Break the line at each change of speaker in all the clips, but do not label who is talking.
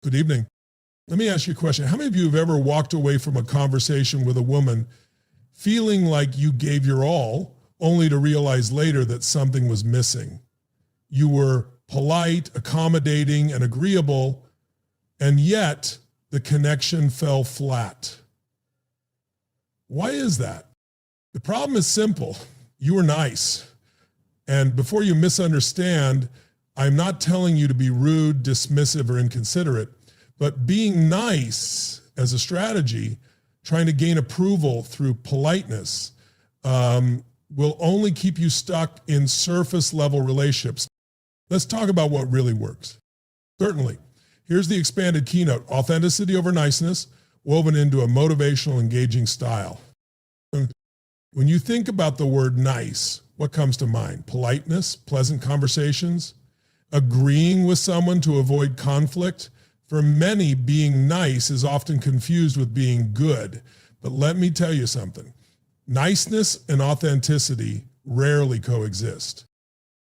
Good evening. Let me ask you a question. How many of you have ever walked away from a conversation with a woman feeling like you gave your all, only to realize later that something was missing? You were polite, accommodating, and agreeable, and yet the connection fell flat. Why is that? The problem is simple. You were nice. And before you misunderstand, I'm not telling you to be rude, dismissive, or inconsiderate, but being nice as a strategy, trying to gain approval through politeness, will only keep you stuck in surface level relationships. Let's talk about what really works. Certainly. Here's the expanded keynote: authenticity over niceness, woven into a motivational, engaging style. When you think about the word nice, what comes to mind? Politeness, pleasant conversations, agreeing with someone to avoid conflict. For many, being nice is often confused with being good. But let me tell you something. Niceness and authenticity rarely coexist.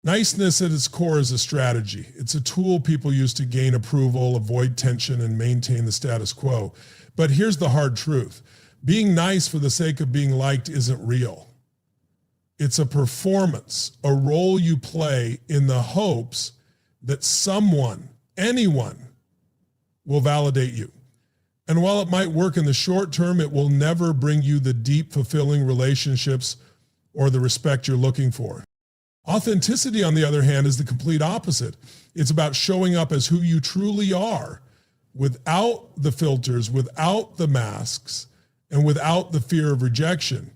Niceness at its core is a strategy. It's a tool people use to gain approval, avoid tension, and maintain the status quo. But here's the hard truth. Being nice for the sake of being liked isn't real. It's a performance, a role you play in the hopes that someone, anyone, will validate you. And while it might work in the short term, it will never bring you the deep, fulfilling relationships or the respect you're looking for. Authenticity, on the other hand, is the complete opposite. It's about showing up as who you truly are, without the filters, without the masks, and without the fear of rejection.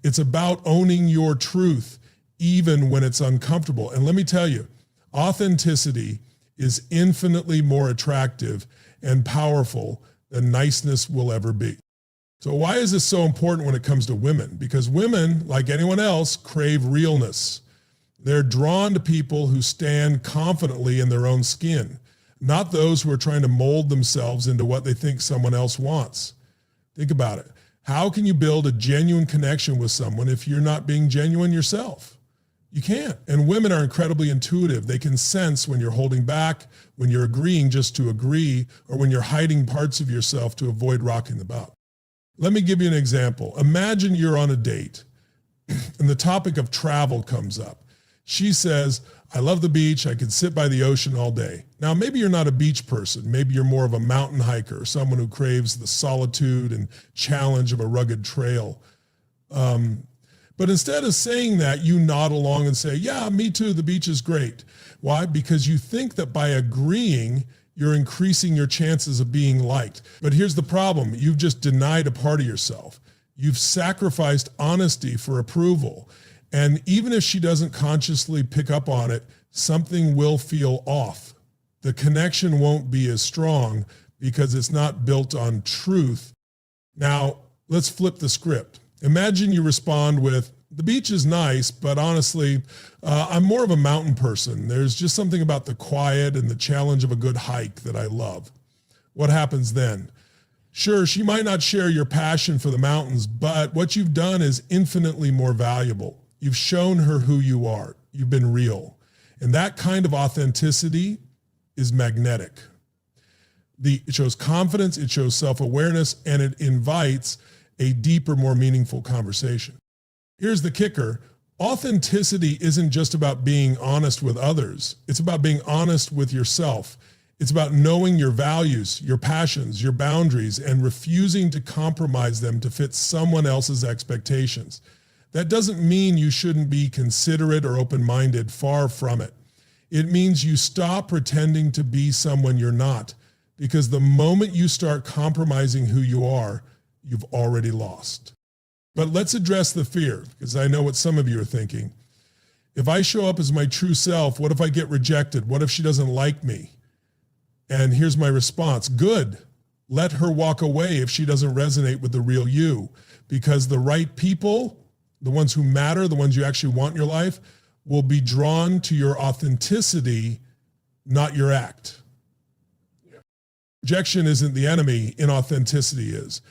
It's about owning your truth, even when it's uncomfortable. And let me tell you, authenticity is infinitely more attractive and powerful than niceness will ever be. So why is this so important when it comes to women? Because women, like anyone else, crave realness. They're drawn to people who stand confidently in their own skin, not those who are trying to mold themselves into what they think someone else wants. Think about it. How can you build a genuine connection with someone if you're not being genuine yourself? You can't. And women are incredibly intuitive. They can sense when you're holding back, when you're agreeing just to agree, or when you're hiding parts of yourself to avoid rocking the boat. Let me give you an example. Imagine you're on a date and the topic of travel comes up. She says, I love the beach. I could sit by the ocean all day. Now, maybe you're not a beach person. Maybe you're more of a mountain hiker, someone who craves the solitude and challenge of a rugged trail. But instead of saying that, you nod along and say, yeah, me too, the beach is great. Why? Because you think that by agreeing, you're increasing your chances of being liked. But here's the problem. You've just denied a part of yourself. You've sacrificed honesty for approval. And even if she doesn't consciously pick up on it, something will feel off. The connection won't be as strong because it's not built on truth. Now, let's flip the script. Imagine you respond with, the beach is nice, but honestly, I'm more of a mountain person. There's just something about the quiet and the challenge of a good hike that I love. What happens then? Sure, she might not share your passion for the mountains, but what you've done is infinitely more valuable. You've shown her who you are. You've been real. And that kind of authenticity is magnetic. It shows confidence, it shows self-awareness, and it invites a deeper, more meaningful conversation. Here's the kicker. Authenticity isn't just about being honest with others. It's about being honest with yourself. It's about knowing your values, your passions, your boundaries, and refusing to compromise them to fit someone else's expectations. That doesn't mean you shouldn't be considerate or open-minded, far from it. It means you stop pretending to be someone you're not, because the moment you start compromising who you are, you've already lost. But let's address the fear, because I know what some of you are thinking. If I show up as my true self, what if I get rejected? What if she doesn't like me? And here's my response. Good. Let her walk away if she doesn't resonate with the real you, because the right people, the ones who matter, the ones you actually want in your life, will be drawn to your authenticity, not your act. Rejection isn't the enemy, inauthenticity is.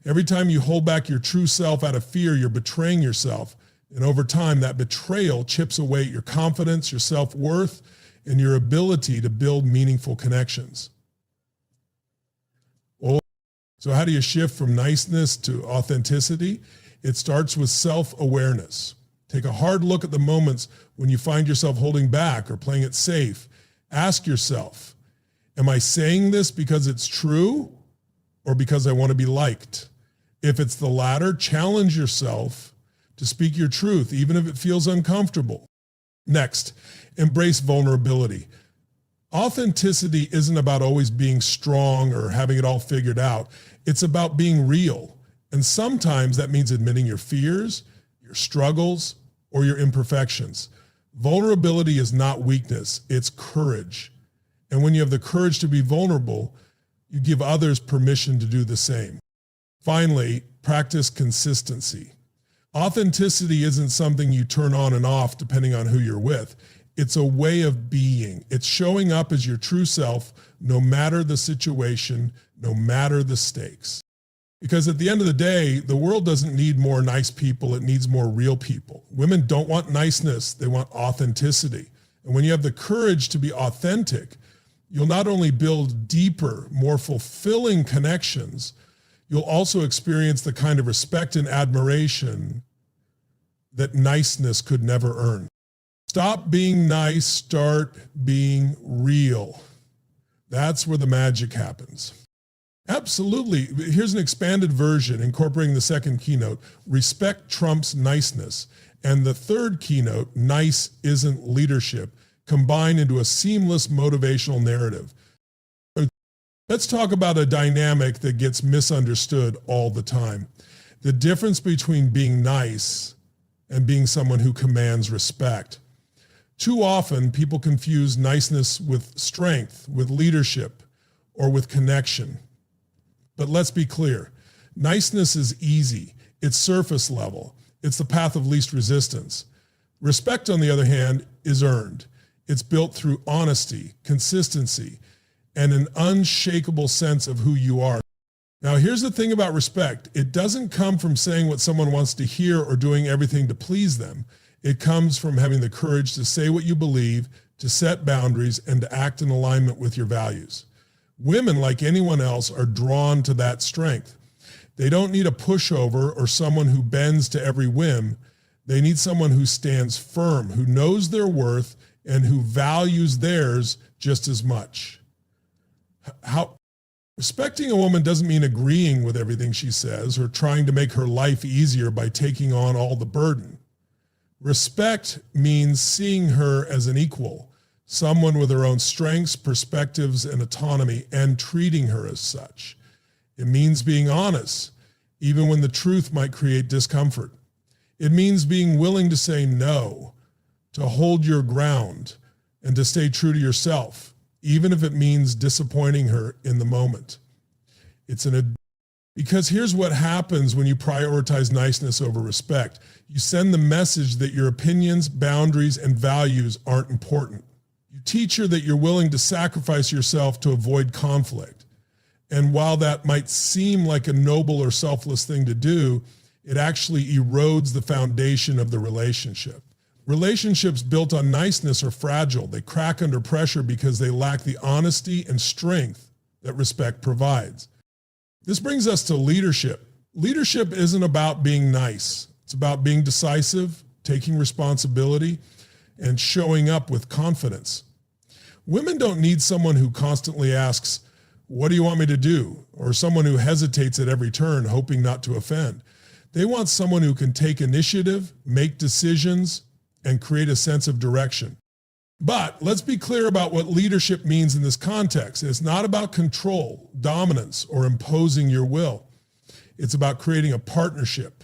Every time you hold back your true self out of fear, you're betraying yourself. And over time, that betrayal chips away at your confidence, your self-worth, and your ability to build meaningful connections. So how do you shift from niceness to authenticity? It starts with self-awareness. Take a hard look at the moments when you find yourself holding back or playing it safe. Ask yourself, am I saying this because it's true or because I want to be liked? If it's the latter, challenge yourself to speak your truth, even if it feels uncomfortable. Next, embrace vulnerability. Authenticity isn't about always being strong or having it all figured out. It's about being real. And sometimes that means admitting your fears, your struggles, or your imperfections. Vulnerability is not weakness, it's courage. And when you have the courage to be vulnerable, you give others permission to do the same. Finally, practice consistency. Authenticity isn't something you turn on and off depending on who you're with. It's a way of being. It's showing up as your true self, no matter the situation, no matter the stakes. Because at the end of the day, the world doesn't need more nice people, it needs more real people. Women don't want niceness, they want authenticity. And when you have the courage to be authentic, you'll not only build deeper, more fulfilling connections, you'll also experience the kind of respect and admiration that niceness could never earn. Stop being nice, start being real. That's where the magic happens. Absolutely. Here's an expanded version incorporating the second keynote, respect trumps niceness, and the third keynote, nice isn't leadership, combined into a seamless motivational narrative. Let's talk about a dynamic that gets misunderstood all the time. The difference between being nice and being someone who commands respect. Too often, people confuse niceness with strength, with leadership, or with connection. But let's be clear, niceness is easy. It's surface level. It's the path of least resistance. Respect, on the other hand, is earned. It's built through honesty, consistency, and an unshakable sense of who you are. Now, here's the thing about respect. It doesn't come from saying what someone wants to hear or doing everything to please them. It comes from having the courage to say what you believe, to set boundaries, and to act in alignment with your values. Women, like anyone else, are drawn to that strength. They don't need a pushover or someone who bends to every whim. They need someone who stands firm, who knows their worth, and who values theirs just as much. Respecting a woman doesn't mean agreeing with everything she says or trying to make her life easier by taking on all the burden. Respect means seeing her as an equal, someone with her own strengths, perspectives, and autonomy, and treating her as such. It means being honest, even when the truth might create discomfort. It means being willing to say no, to hold your ground, and to stay true to yourself, even if it means disappointing her in the moment. Because here's what happens when you prioritize niceness over respect. You send the message that your opinions, boundaries, and values aren't important. You teach her that you're willing to sacrifice yourself to avoid conflict. And while that might seem like a noble or selfless thing to do, it actually erodes the foundation of the relationship. Relationships built on niceness are fragile. They crack under pressure because they lack the honesty and strength that respect provides. This brings us to leadership. Leadership isn't about being nice. It's about being decisive, taking responsibility, and showing up with confidence. Women don't need someone who constantly asks, "What do you want me to do?" or someone who hesitates at every turn, hoping not to offend. They want someone who can take initiative, make decisions, and create a sense of direction. But let's be clear about what leadership means in this context. It's not about control, dominance, or imposing your will. It's about creating a partnership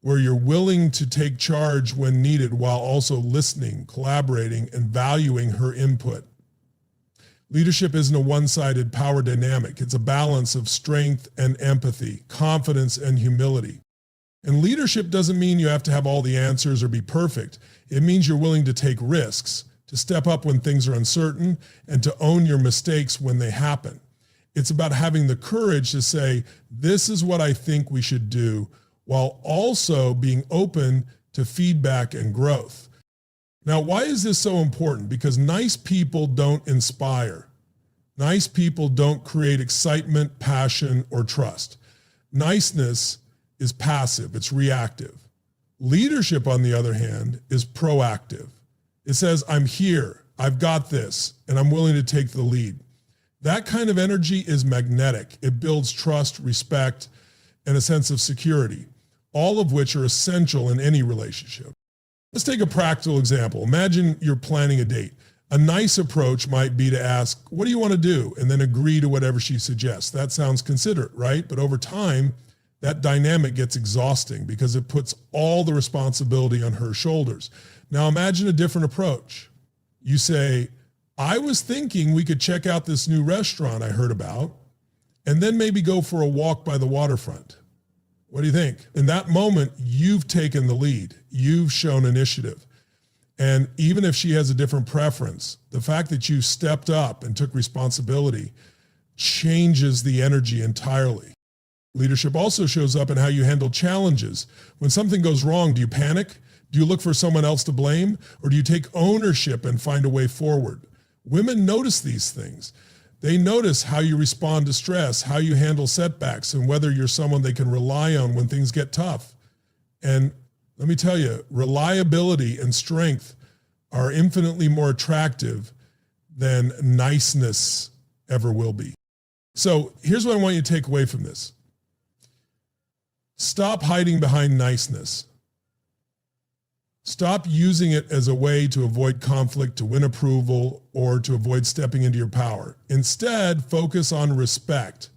where you're willing to take charge when needed while also listening, collaborating, and valuing her input. Leadership isn't a one-sided power dynamic. It's a balance of strength and empathy, confidence and humility. And leadership doesn't mean you have to have all the answers or be perfect. It means you're willing to take risks, to step up when things are uncertain, and to own your mistakes when they happen. It's about having the courage to say, this is what I think we should do, while also being open to feedback and growth. Now, why is this so important? Because nice people don't inspire. Nice people don't create excitement, passion, or trust. Niceness is passive, it's reactive. Leadership, on the other hand, is proactive. It says, I'm here, I've got this, and I'm willing to take the lead. That kind of energy is magnetic. It builds trust, respect, and a sense of security, all of which are essential in any relationship. Let's take a practical example. Imagine you're planning a date. A nice approach might be to ask, what do you want to do? And then agree to whatever she suggests. That sounds considerate, right? But over time, that dynamic gets exhausting because it puts all the responsibility on her shoulders. Now imagine a different approach. You say, I was thinking we could check out this new restaurant I heard about, and then maybe go for a walk by the waterfront. What do you think? In that moment, you've taken the lead. You've shown initiative. And even if she has a different preference, the fact that you stepped up and took responsibility changes the energy entirely. Leadership also shows up in how you handle challenges. When something goes wrong, do you panic? Do you look for someone else to blame? Or do you take ownership and find a way forward? Women notice these things. They notice how you respond to stress, how you handle setbacks, and whether you're someone they can rely on when things get tough. And let me tell you, reliability and strength are infinitely more attractive than niceness ever will be. So here's what I want you to take away from this. Stop hiding behind niceness. Stop using it as a way to avoid conflict, to win approval, or to avoid stepping into your power. Instead, focus on respect.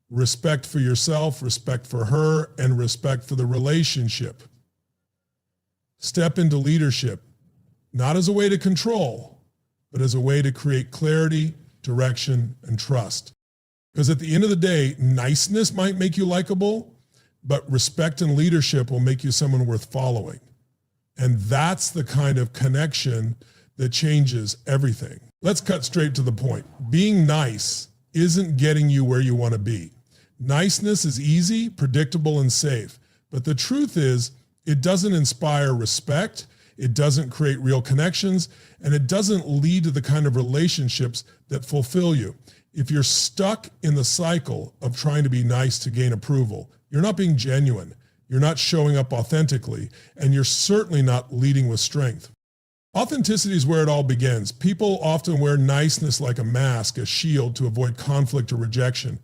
Respect for yourself, respect for her, and respect for the relationship. Step into leadership, not as a way to control, but as a way to create clarity, direction, and trust. Because at the end of the day, niceness might make you likable, but respect and leadership will make you someone worth following. And that's the kind of connection that changes everything. Let's cut straight to the point. Being nice isn't getting you where you want to be. Niceness is easy, predictable, and safe. But the truth is, it doesn't inspire respect, it doesn't create real connections, and it doesn't lead to the kind of relationships that fulfill you. If you're stuck in the cycle of trying to be nice to gain approval, you're not being genuine. You're not showing up authentically, and you're certainly not leading with strength. Authenticity is where it all begins. People often wear niceness like a mask, a shield to avoid conflict or rejection.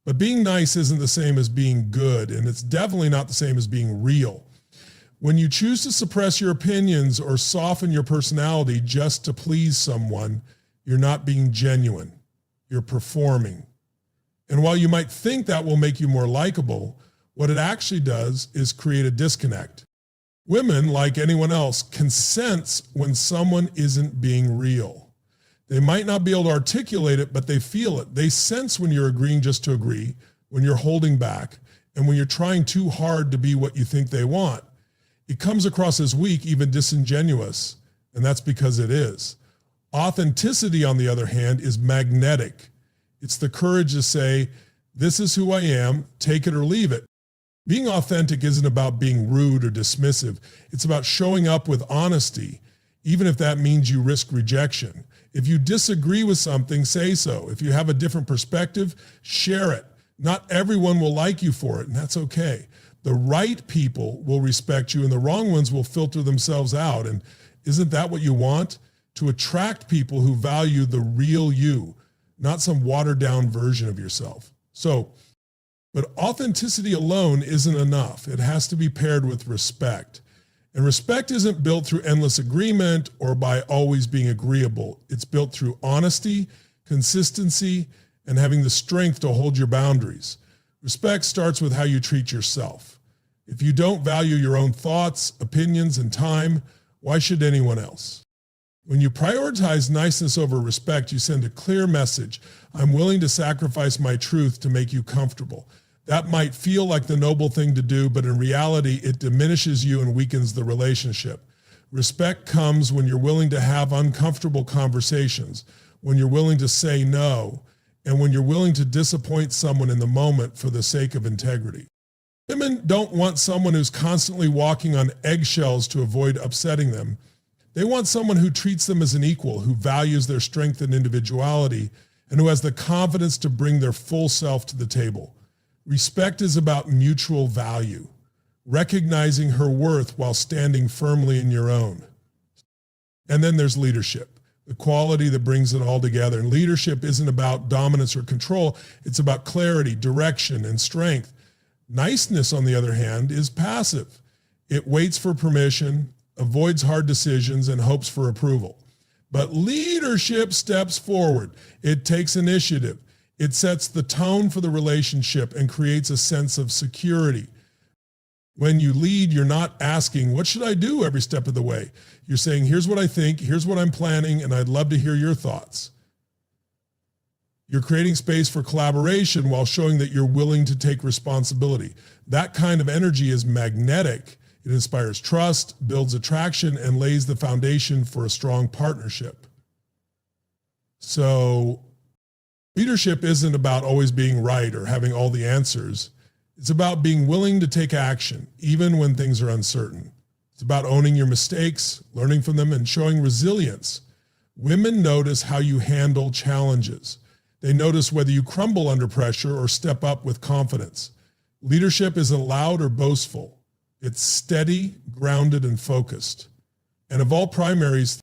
But being nice isn't the same as being good, and it's definitely not the same as being real. When you choose to suppress your opinions or soften your personality just to please someone, you're not being genuine. You're performing. And while you might think that will make you more likable, what it actually does is create a disconnect. Women, like anyone else, can sense when someone isn't being real. They might not be able to articulate it, but they feel it. They sense when you're agreeing just to agree, when you're holding back, and when you're trying too hard to be what you think they want. It comes across as weak, even disingenuous, and that's because it is. Authenticity, on the other hand, is magnetic. It's the courage to say, this is who I am, take it or leave it. Being authentic isn't about being rude or dismissive. It's about showing up with honesty, even if that means you risk rejection. If you disagree with something, say so. If you have a different perspective, share it. Not everyone will like you for it, and that's okay. The right people will respect you, and the wrong ones will filter themselves out. And isn't that what you want? To attract people who value the real you, not some watered-down version of yourself. But authenticity alone isn't enough. It has to be paired with respect. And respect isn't built through endless agreement or by always being agreeable. It's built through honesty, consistency, and having the strength to hold your boundaries. Respect starts with how you treat yourself. If you don't value your own thoughts, opinions, and time, why should anyone else? When you prioritize niceness over respect, you send a clear message. I'm willing to sacrifice my truth to make you comfortable. That might feel like the noble thing to do, but in reality, it diminishes you and weakens the relationship. Respect comes when you're willing to have uncomfortable conversations, when you're willing to say no, and when you're willing to disappoint someone in the moment for the sake of integrity. Women don't want someone who's constantly walking on eggshells to avoid upsetting them. They want someone who treats them as an equal, who values their strength and individuality, and who has the confidence to bring their full self to the table. Respect is about mutual value, recognizing her worth while standing firmly in your own. And then there's leadership, the quality that brings it all together. And leadership isn't about dominance or control. It's about clarity, direction, and strength. Niceness, on the other hand, is passive. It waits for permission, avoids hard decisions, and hopes for approval. But leadership steps forward. It takes initiative. It sets the tone for the relationship and creates a sense of security. When you lead, you're not asking, what should I do every step of the way? You're saying, here's what I think, here's what I'm planning, and I'd love to hear your thoughts. You're creating space for collaboration while showing that you're willing to take responsibility. That kind of energy is magnetic. It inspires trust, builds attraction, and lays the foundation for a strong partnership. So leadership isn't about always being right or having all the answers. It's about being willing to take action, even when things are uncertain. It's about owning your mistakes, learning from them, and showing resilience. Women notice how you handle challenges. They notice whether you crumble under pressure or step up with confidence. Leadership isn't loud or boastful. It's steady, grounded, and focused. And of all primaries,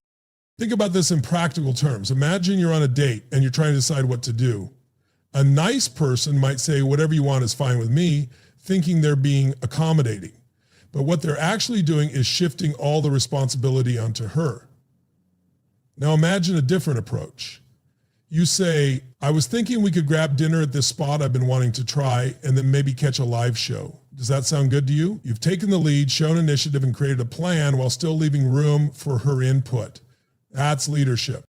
think about this in practical terms. Imagine you're on a date and you're trying to decide what to do. A nice person might say, whatever you want is fine with me, thinking they're being accommodating. But what they're actually doing is shifting all the responsibility onto her. Now imagine a different approach. You say, I was thinking we could grab dinner at this spot I've been wanting to try and then maybe catch a live show. Does that sound good to you? You've taken the lead, shown initiative, and created a plan while still leaving room for her input. That's leadership.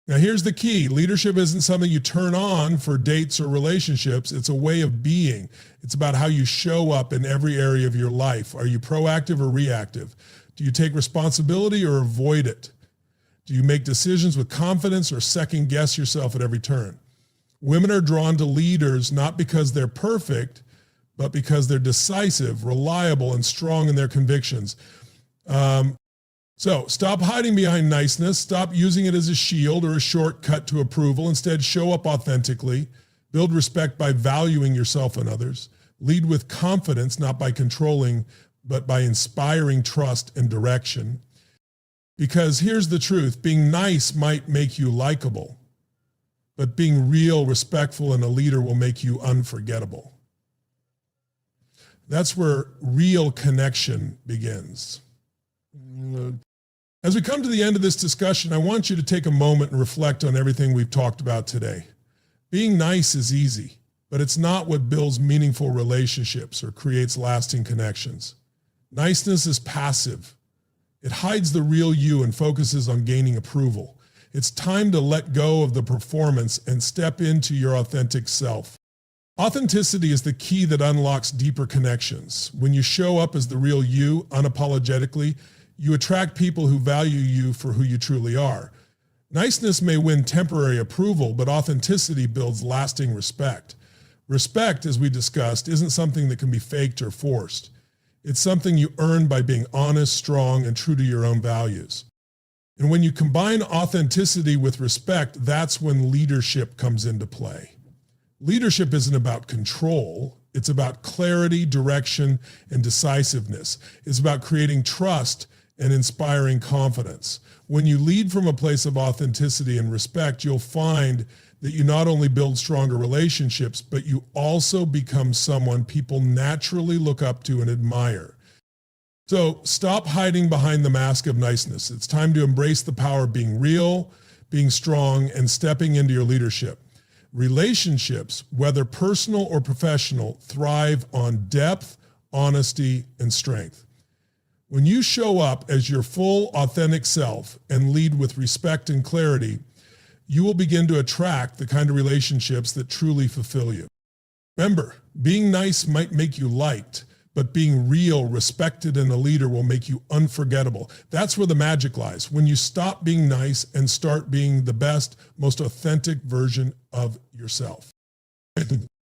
Now here's the key. Leadership isn't something you turn on for dates or relationships. It's a way of being. It's about how you show up in every area of your life. Are you proactive or reactive? Do you take responsibility or avoid it? Do you make decisions with confidence or second guess yourself at every turn? Women are drawn to leaders not because they're perfect, but because they're decisive, reliable, and strong in their convictions. So stop hiding behind niceness. Stop using it as a shield or a shortcut to approval. Instead, show up authentically. Build respect by valuing yourself and others. Lead with confidence, not by controlling, but by inspiring trust and direction. Because here's the truth, being nice might make you likable, but being real, respectful, and a leader will make you unforgettable. That's where real connection begins. As we come to the end of this discussion, I want you to take a moment and reflect on everything we've talked about today. Being nice is easy, but it's not what builds meaningful relationships or creates lasting connections. Niceness is passive. It hides the real you and focuses on gaining approval. It's time to let go of the performance and step into your authentic self. Authenticity is the key that unlocks deeper connections. When you show up as the real you, unapologetically, you attract people who value you for who you truly are. Niceness may win temporary approval, but authenticity builds lasting respect. Respect, as we discussed, isn't something that can be faked or forced. It's something you earn by being honest, strong, and true to your own values. And when you combine authenticity with respect, that's when leadership comes into play. Leadership isn't about control. It's about clarity, direction, and decisiveness. It's about creating trust and inspiring confidence. When you lead from a place of authenticity and respect, you'll find that you not only build stronger relationships, but you also become someone people naturally look up to and admire. So stop hiding behind the mask of niceness. It's time to embrace the power of being real, being strong, and stepping into your leadership. Relationships, whether personal or professional, thrive on depth, honesty, and strength. When you show up as your full, authentic self and lead with respect and clarity, you will begin to attract the kind of relationships that truly fulfill you. Remember, being nice might make you liked, but being real, respected, and a leader will make you unforgettable. That's where the magic lies, when you stop being nice and start being the best, most authentic version of yourself.